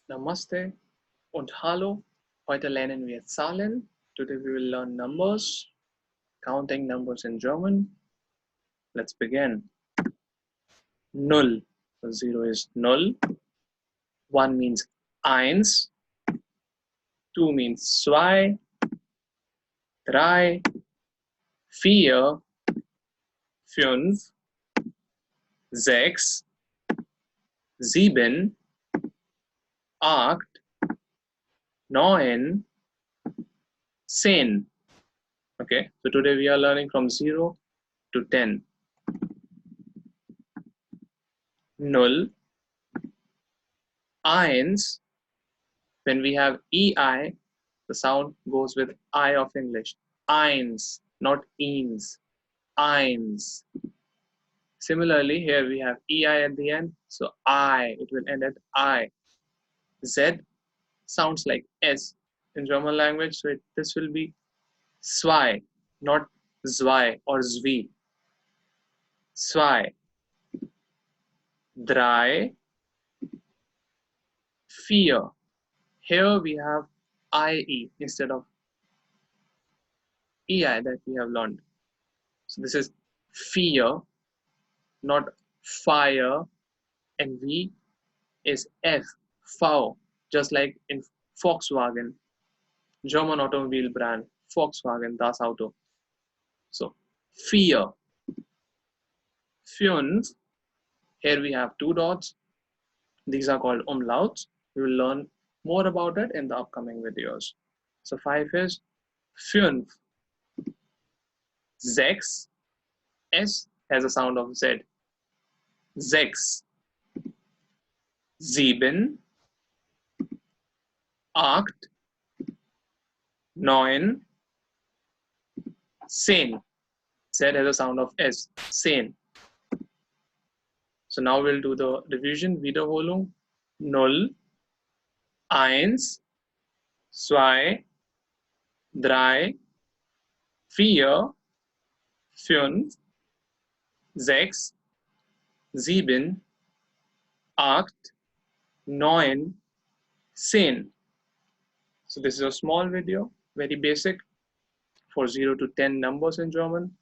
Namaste und Hallo. Heute lernen wir Zahlen. Today we will learn numbers, counting numbers in German. Let's begin. Null. So 0 is null. 1 means eins. 2 means zwei. 3, 4, 5, 6, 7, 8, 9, 10. Okay, so today we are learning from 0 to 10. Null, eins. When we have EI, the sound goes with I of English. Eins, not eins. Eins. Similarly, here we have EI at the end, so I, it will end at I. Z sounds like S in German language, so this will be zwei, not zwei or zwi. Zwei. Drei. Vier. Here we have IE instead of EI that we have learned. So this is vier, not fire, and V is F, V, just like in Volkswagen, German automobile brand, Volkswagen, das Auto. So, vier, fünf, here we have two dots. These are called umlauts. We will learn more about it in the upcoming videos. So, 5 is fünf, sechs, S has a sound of Z, sechs, sieben, acht, neun, zehn. Z has a sound of S, zehn. So now we'll do the revision, Wiederholung. 0, 1, 2, 3, 4, 5, 6, 7, 8, 9, 10. So this is a small video, very basic for 0 to 10 numbers in German.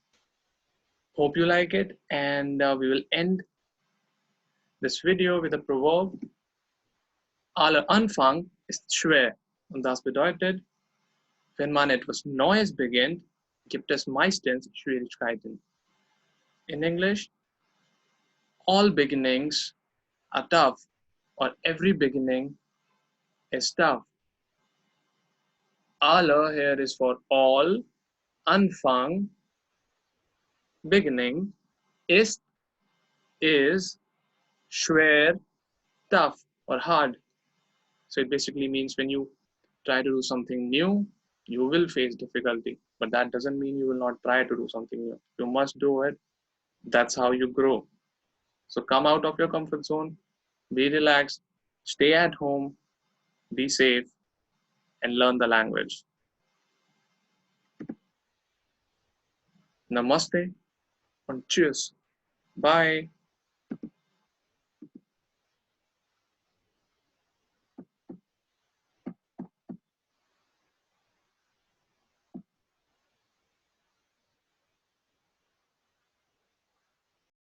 Hope you like it, and we will end this video with a proverb. Aller Anfang ist schwer. Und das bedeutet, wenn man etwas Neues beginnt, gibt es meistens Schwierigkeiten. In English, all beginnings are tough, or every beginning is tough. Aller here is for all, Anfang, beginning, ist, schwer, tough, or hard. So it basically means when you try to do something new, you will face difficulty. But that doesn't mean you will not try to do something new. You must do it. That's how you grow. So come out of your comfort zone, be relaxed, stay at home, be safe, and learn the language. Namaste and cheers. Bye.